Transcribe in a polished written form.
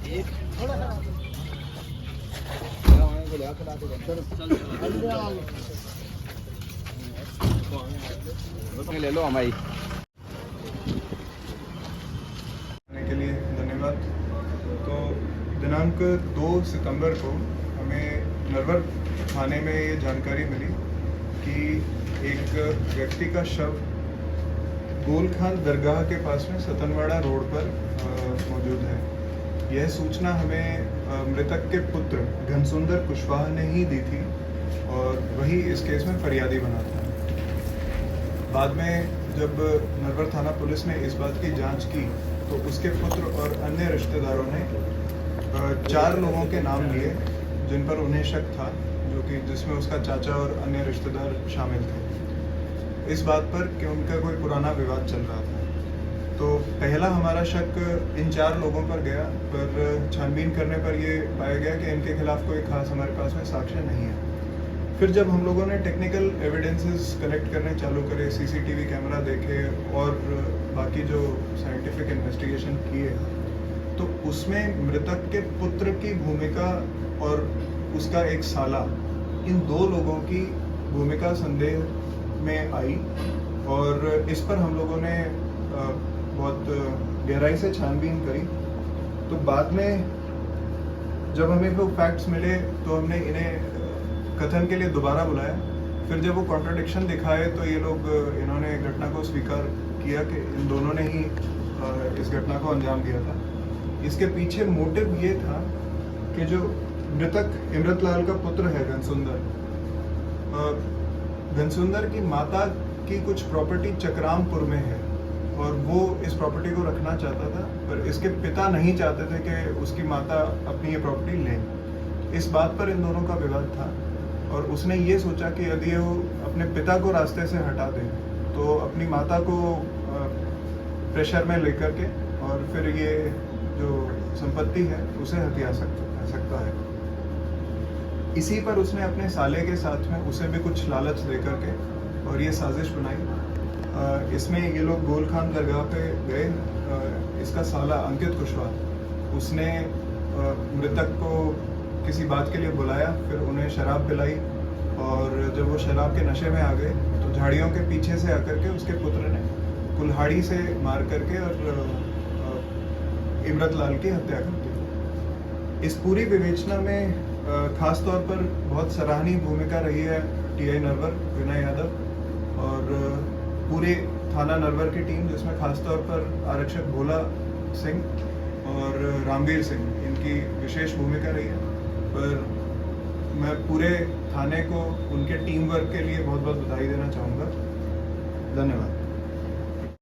ले लो हमारी के लिए धन्यवाद। तो दिनांक 2 सितंबर को हमें नरवर थाने में ये जानकारी मिली कि एक व्यक्ति का शव गोलखान दरगाह के पास में सतनवाड़ा रोड पर मौजूद है। यह सूचना हमें मृतक के पुत्र घनसुंदर कुशवाहा ने ही दी थी और वही इस केस में फरियादी बना था। बाद में जब नरवर थाना पुलिस ने इस बात की जांच की तो उसके पुत्र और अन्य रिश्तेदारों ने 4 लोगों के नाम लिए जिन पर उन्हें शक था, जो कि जिसमें उसका चाचा और अन्य रिश्तेदार शामिल थे, इस बात पर कि उनका कोई पुराना विवाद चल रहा था। तो पहला हमारा शक इन 4 लोगों पर गया, पर छानबीन करने पर ये पाया गया कि इनके खिलाफ कोई खास हमारे पास में साक्ष्य नहीं है। फिर जब हम लोगों ने टेक्निकल एविडेंसेस कलेक्ट करने चालू करे, सीसीटीवी कैमरा देखे और बाकी जो साइंटिफिक इन्वेस्टिगेशन किए, तो उसमें मृतक के पुत्र की भूमिका और उसका एक साला, इन 2 लोगों की भूमिका संदेह में आई और इस पर हम लोगों ने बहुत गहराई से छानबीन करी। तो बाद में जब हमें वो फैक्ट्स मिले तो हमने इन्हें कथन के लिए दोबारा बुलाया। फिर जब वो कॉन्ट्रडिक्शन दिखाए तो इन्होंने घटना को स्वीकार किया कि इन दोनों ने ही इस घटना को अंजाम दिया था। इसके पीछे मोटिव ये था कि जो मृतक इमरतलाल का पुत्र है घनसुंदर की माता की कुछ प्रॉपर्टी चक्रामपुर में है और वो इस प्रॉपर्टी को रखना चाहता था, पर इसके पिता नहीं चाहते थे कि उसकी माता अपनी ये प्रॉपर्टी लें। इस बात पर इन दोनों का विवाद था और उसने ये सोचा कि यदि वो अपने पिता को रास्ते से हटा दे तो अपनी माता को प्रेशर में लेकर के और फिर ये जो संपत्ति है उसे हथिया सकता है। इसी पर उसने अपने साले के साथ में उसे भी कुछ लालच दे करके और ये साजिश बनाई। इसमें ये लोग गोलखान दरगाह पे गए। इसका साला अंकित कुशवाहा, उसने मृतक को किसी बात के लिए बुलाया, फिर उन्हें शराब पिलाई और जब वो शराब के नशे में आ गए तो झाड़ियों के पीछे से आकर के उसके पुत्र ने कुल्हाड़ी से मार करके और इमरतलाल की हत्या कर दी। इस पूरी विवेचना में खास तौर पर बहुत सराहनीय भूमिका रही है टीआई नरवर विनय यादव और पूरे थाना नरवर की टीम, जिसमें खास तौर पर आरक्षक भोला सिंह और रामवीर सिंह, इनकी विशेष भूमिका रही है। पर मैं पूरे थाने को उनके टीम वर्क के लिए बहुत बहुत बधाई देना चाहूँगा। धन्यवाद।